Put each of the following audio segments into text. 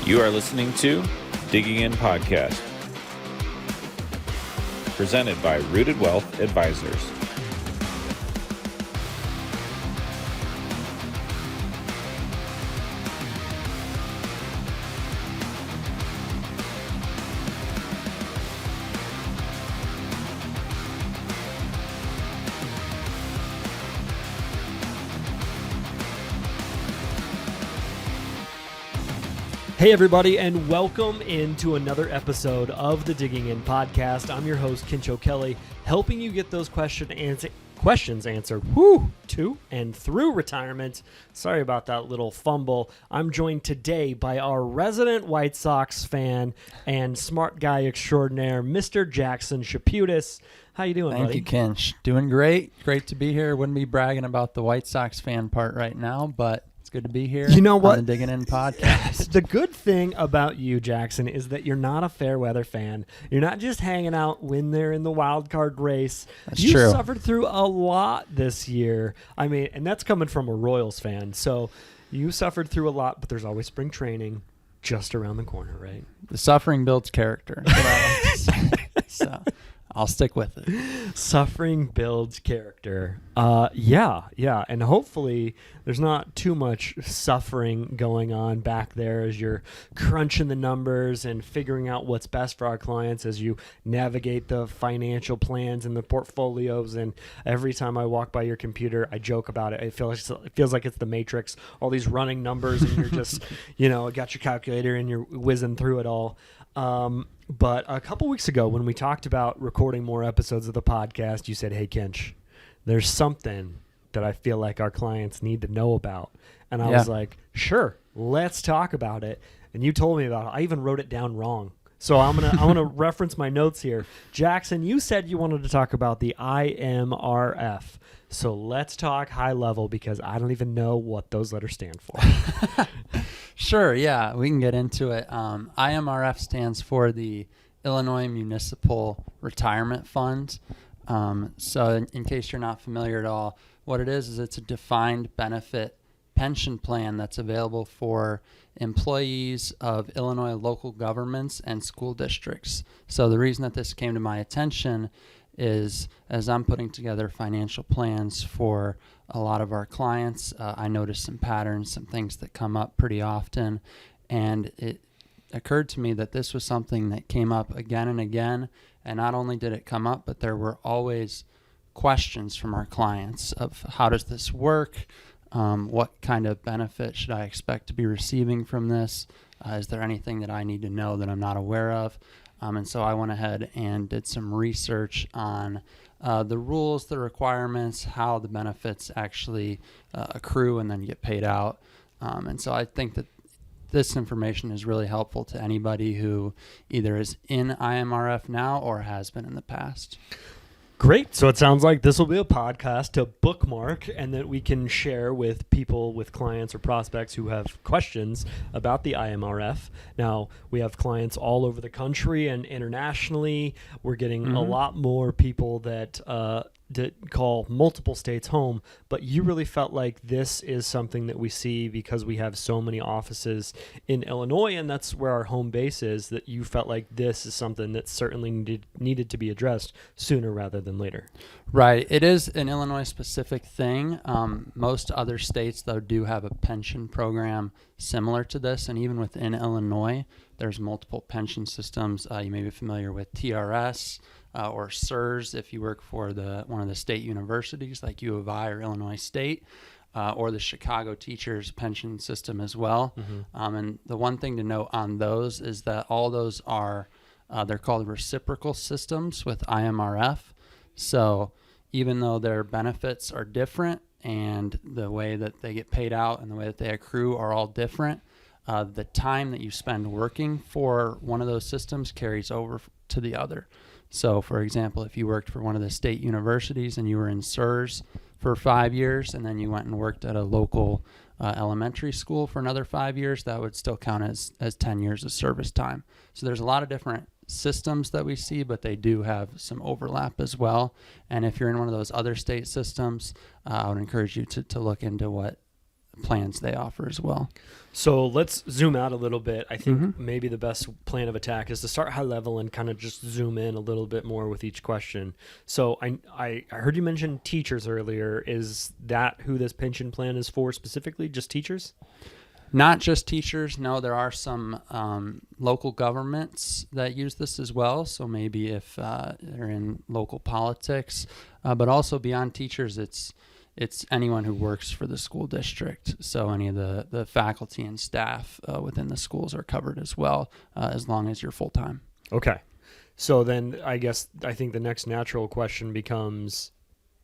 You are listening to Digging In Podcast, presented by Rooted Wealth Advisors. Hey everybody, and welcome into another episode of the Digging In Podcast. I'm your host, Kincho Kelly, helping you get those questions answered to and through retirement. Sorry about that little fumble. I'm joined today by our resident White Sox fan and smart guy extraordinaire, Mr. Jackson Sheputis. How you doing, buddy? Thank you, Kinch. Doing great. Great to be here. Wouldn't be bragging about the White Sox fan part right now, but it's good to be here. You know what? On the Digging In Podcast. The good thing about you, Jackson, is that you're not a fair weather fan. You're not just hanging out when they're in the wild card race. That's you true. Suffered through a lot this year. I mean, and that's coming from a Royals fan. So you suffered through a lot, but there's always spring training just around the corner, right? The suffering builds character. That's what I like to say. So I'll stick with it. Suffering builds character. Yeah. And hopefully there's not too much suffering going on back there as you're crunching the numbers and figuring out what's best for our clients as you navigate the financial plans and the portfolios. And every time I walk by your computer, I joke about it. It feels like it's the Matrix, all these running numbers, and you're just, got your calculator and you're whizzing through it all. But a couple weeks ago when we talked about recording more episodes of the podcast, you said, hey, Kinch, there's something that I feel like our clients need to know about. And I was like, sure, let's talk about it. And you told me about it. I even wrote it down wrong. So I'm gonna reference my notes here. Jackson, you said you wanted to talk about the IMRF. So let's talk high level because I don't even know what those letters stand for. Sure, yeah, we can get into it. IMRF stands for the Illinois Municipal Retirement Fund. So in case you're not familiar at all, what it is it's a defined benefit pension plan that's available for employees of Illinois local governments and school districts. So the reason that this came to my attention is as I'm putting together financial plans for a lot of our clients, I noticed some patterns, some things that come up pretty often, and it occurred to me that this was something that came up again and again, and not only did it come up, but there were always questions from our clients of how does this work, what kind of benefit should I expect to be receiving from this, is there anything that I need to know that I'm not aware of? And so I went ahead and did some research on the rules, the requirements, how the benefits actually accrue and then get paid out. And so I think that this information is really helpful to anybody who either is in IMRF now or has been in the past. Great. So it sounds like this will be a podcast to bookmark and that we can share with people, with clients or prospects who have questions about the IMRF. Now, we have clients all over the country and internationally. We're getting a lot more people that call multiple states home, but you really felt like this is something that we see because we have so many offices in Illinois and that's where our home base is, that you felt like this is something that certainly needed to be addressed sooner rather than later. Right. It is an Illinois specific thing. Most other states, though, do have a pension program similar to this, and even within Illinois, there's multiple pension systems. You may be familiar with TRS, or SERS if you work for one of the state universities like U of I or Illinois State, or the Chicago teachers pension system as well. And the one thing to note on those is that all those are, they're called reciprocal systems with IMRF. So even though their benefits are different and the way that they get paid out and the way that they accrue are all different, the time that you spend working for one of those systems carries over to the other. So, for example, if you worked for one of the state universities and you were in SERS for 5 years and then you went and worked at a local elementary school for another 5 years, that would still count as 10 years of service time. So there's a lot of different systems that we see, but they do have some overlap as well. And if you're in one of those other state systems, I would encourage you to look into what plans they offer as well. So let's zoom out a little bit. I think maybe the best plan of attack is to start high level and kind of just zoom in a little bit more with each question. So I heard you mention teachers earlier. Is that who this pension plan is for specifically, just teachers? Not just teachers. No, there are some local governments that use this as well. So maybe if they're in local politics, but also beyond teachers, it's anyone who works for the school district. So any of the faculty and staff within the schools are covered as well, as long as you're full-time. Okay. So then I think the next natural question becomes,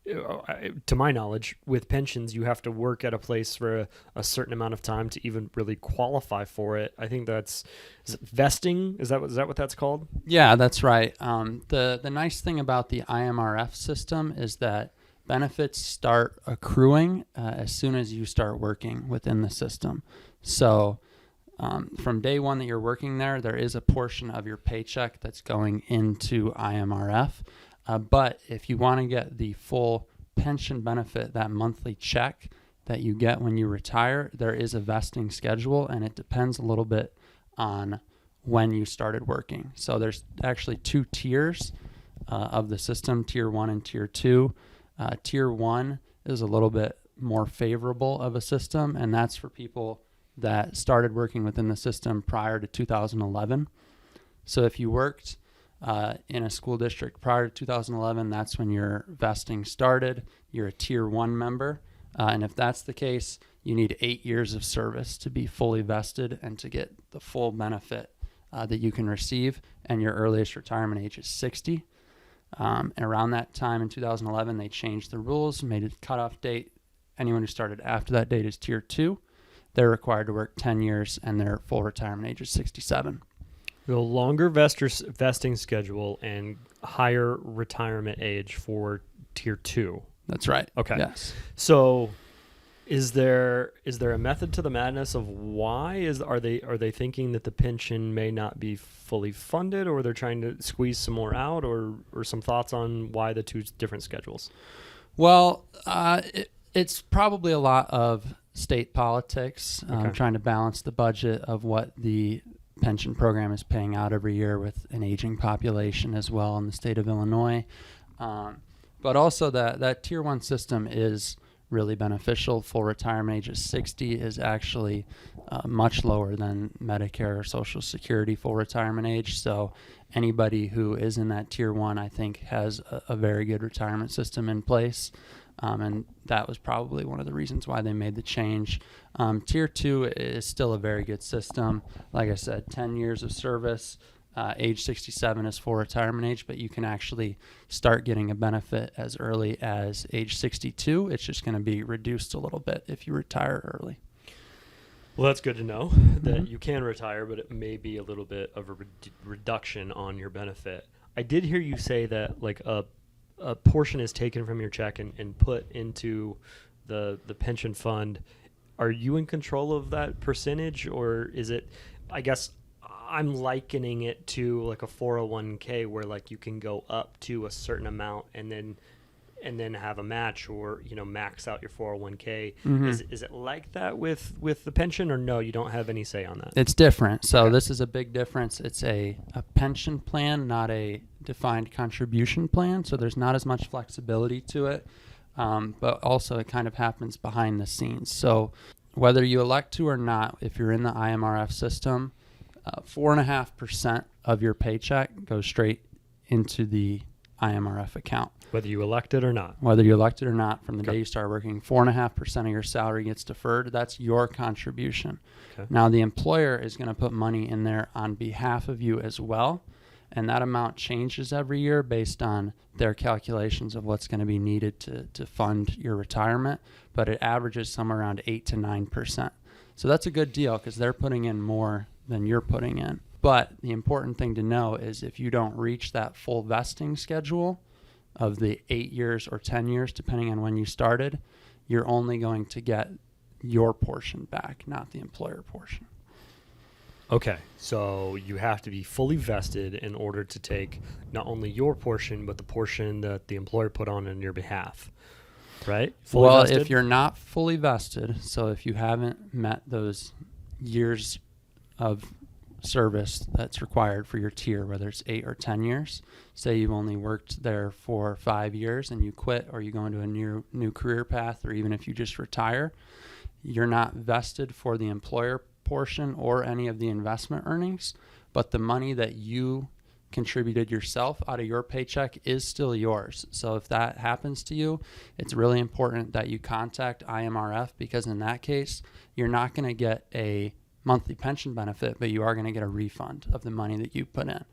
to my knowledge, with pensions, you have to work at a place for a certain amount of time to even really qualify for it. I think is it vesting? Is that what that's called? Yeah, that's right. The nice thing about the IMRF system is that benefits start accruing as soon as you start working within the system. So from day one that you're working there is a portion of your paycheck that's going into IMRF. But if you want to get the full pension benefit, that monthly check that you get when you retire, there is a vesting schedule, and it depends a little bit on when you started working. So there's actually 2 tiers of the system, Tier 1 and Tier 2. Tier 1 is a little bit more favorable of a system, and that's for people that started working within the system prior to 2011. So if you worked in a school district prior to 2011, that's when your vesting started. You're a Tier 1 member. And if that's the case, you need 8 years of service to be fully vested and to get the full benefit that you can receive. And your earliest retirement age is 60. And around that time in 2011, they changed the rules, made a cutoff date. Anyone who started after that date is Tier 2. They're required to work 10 years, and their full retirement age is 67. The longer vesting schedule and higher retirement age for Tier 2. That's right. Okay. Yes. So is there a method to the madness of why? Are they thinking that the pension may not be fully funded, or they're trying to squeeze some more out, or some thoughts on why the 2 different schedules? Well, it's probably a lot of state politics, trying to balance the budget of what the pension program is paying out every year with an aging population as well in the state of Illinois. But also that Tier 1 system is really beneficial. Full retirement age of 60 is actually much lower than Medicare or Social Security full retirement age. So anybody who is in that Tier 1, I think, has a very good retirement system in place. And that was probably one of the reasons why they made the change. Tier 2 is still a very good system. Like I said, 10 years of service. Age 67 is full retirement age, but you can actually start getting a benefit as early as age 62. It's just going to be reduced a little bit if you retire early. Well, that's good to know that you can retire, but it may be a little bit of a reduction on your benefit. I did hear you say that like a portion is taken from your check and put into the pension fund. Are you in control of that percentage, or is it, I guess I'm likening it to like a 401k where like you can go up to a certain amount and then have a match, or max out your 401k. Is it like that with the pension, or no, you don't have any say on that? It's different. So This is a big difference. It's a pension plan, not a defined contribution plan. So there's not as much flexibility to it, but also it kind of happens behind the scenes. So whether you elect to or not, if you're in the IMRF system, 4.5% of your paycheck goes straight into the IMRF account. Whether you elect it or not. Whether you elect it or not, from the day you start working, 4.5% of your salary gets deferred. That's your contribution. Okay. Now, the employer is going to put money in there on behalf of you as well, and that amount changes every year based on their calculations of what's going to be needed to fund your retirement, but it averages somewhere around 8 to 9%. So that's a good deal because they're putting in more than you're putting in. But the important thing to know is if you don't reach that full vesting schedule of the 8 years or 10 years, depending on when you started, you're only going to get your portion back, not the employer portion. Okay, so you have to be fully vested in order to take not only your portion, but the portion that the employer put on your behalf. right? Fully Well, vested? if you're not fully vested, so if you haven't met those years of service that's required for your tier, whether it's 8 or 10 years, say you've only worked there for 5 years and you quit, or you go into a new career path, or even if you just retire, you're not vested for the employer portion or any of the investment earnings, but the money that you contributed yourself out of your paycheck is still yours. So if that happens to you, it's really important that you contact IMRF, because in that case, you're not going to get a monthly pension benefit, but you are going to get a refund of the money that you put in.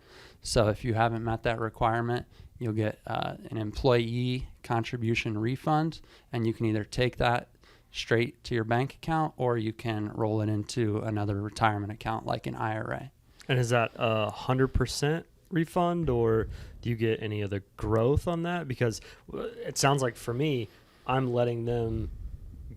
So if you haven't met that requirement, you'll get an employee contribution refund, and you can either take that straight to your bank account, or you can roll it into another retirement account like an IRA. And is that 100% refund, or do you get any other growth on that? Because it sounds like for me, I'm letting them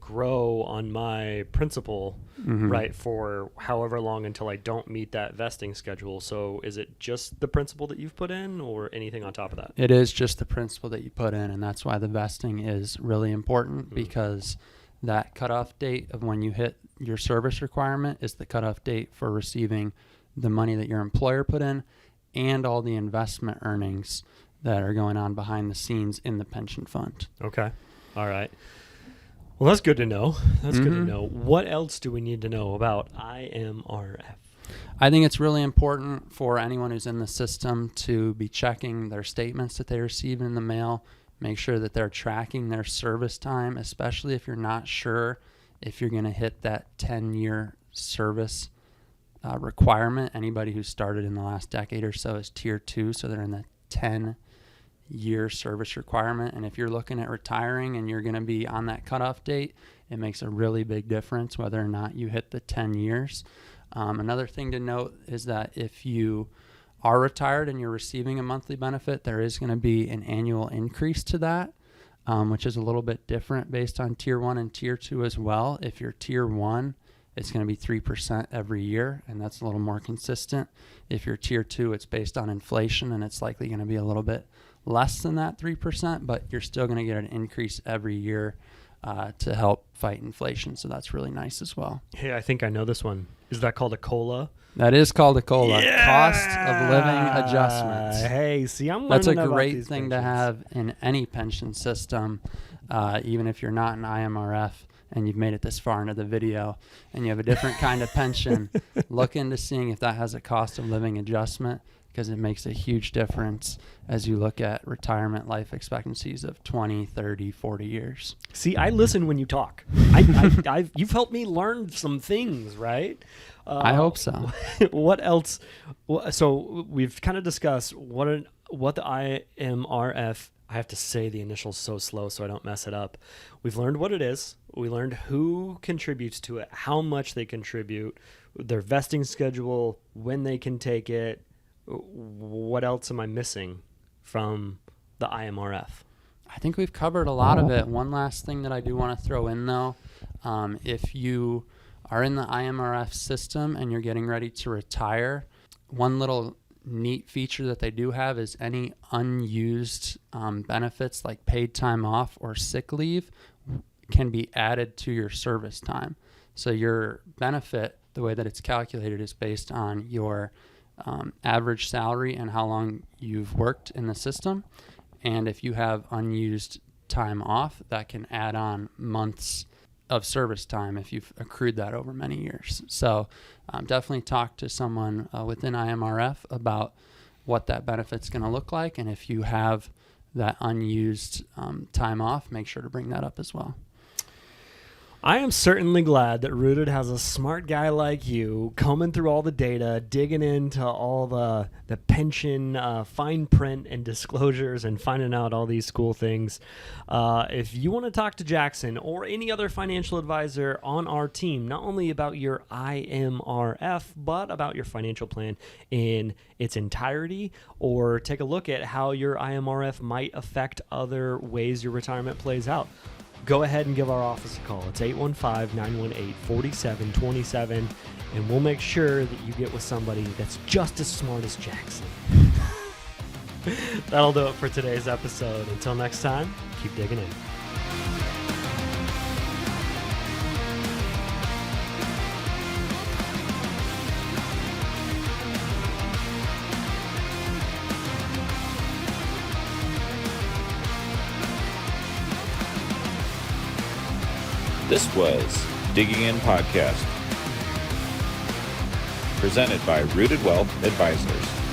grow on my principal, right, for however long until I don't meet that vesting schedule. So is it just the principal that you've put in, or anything on top of that? It is just the principal that you put in, and that's why the vesting is really important, because that cutoff date of when you hit your service requirement is the cutoff date for receiving the money that your employer put in and all the investment earnings that are going on behind the scenes in the pension fund. Okay. All right. Well, that's good to know. That's good to know. What else do we need to know about IMRF? I think it's really important for anyone who's in the system to be checking their statements that they receive in the mail. Make sure that they're tracking their service time, especially if you're not sure if you're going to hit that 10-year service requirement. Anybody who started in the last decade or so is tier 2, so they're in the 10-year service requirement. And if you're looking at retiring and you're going to be on that cutoff date, it makes a really big difference whether or not you hit the 10 years. Another thing to note is that if you are retired and you're receiving a monthly benefit, there is going to be an annual increase to that, which is a little bit different based on tier 1 and tier 2 as well. If you're tier 1, it's going to be 3% every year, and that's a little more consistent. If you're tier 2, it's based on inflation, and it's likely going to be a little bit less than that 3%, but you're still going to get an increase every year to help fight inflation. So that's really nice as well. Hey, I think I know this one. Is that called a COLA? That is called a COLA, Yeah! cost of living adjustments. Hey, see, I'm learning That's a about great these thing to pensions. have in any pension system, even if you're not an IMRF and you've made it this far into the video and you have a different kind of pension. Look into seeing if that has a cost of living adjustment, because it makes a huge difference as you look at retirement life expectancies of 20, 30, 40 years. See, I listen when you talk. You've helped me learn some things, right? I hope so. What else? So we've kind of discussed what the IMRF, I have to say the initials so slow so I don't mess it up. We've learned what it is. We learned who contributes to it, how much they contribute, their vesting schedule, when they can take it. What else am I missing from the IMRF? I think we've covered a lot of it. One last thing that I do want to throw in, though, if you are in the IMRF system and you're getting ready to retire, one little neat feature that they do have is any unused benefits like paid time off or sick leave can be added to your service time. So your benefit, the way that it's calculated, is based on your average salary and how long you've worked in the system. And if you have unused time off, that can add on months of service time if you've accrued that over many years. So definitely talk to someone within IMRF about what that benefit's going to look like. And if you have that unused time off, make sure to bring that up as well. I am certainly glad that Rooted has a smart guy like you combing through all the data, digging into all the pension fine print and disclosures and finding out all these cool things. If you want to talk to Jackson or any other financial advisor on our team, not only about your IMRF, but about your financial plan in its entirety, or take a look at how your IMRF might affect other ways your retirement plays out, go ahead and give our office a call. It's 815-918-4727, and we'll make sure that you get with somebody that's just as smart as Jackson. That'll do it for today's episode. Until next time, keep digging in. This was Digging In Podcast, presented by Rooted Wealth Advisors.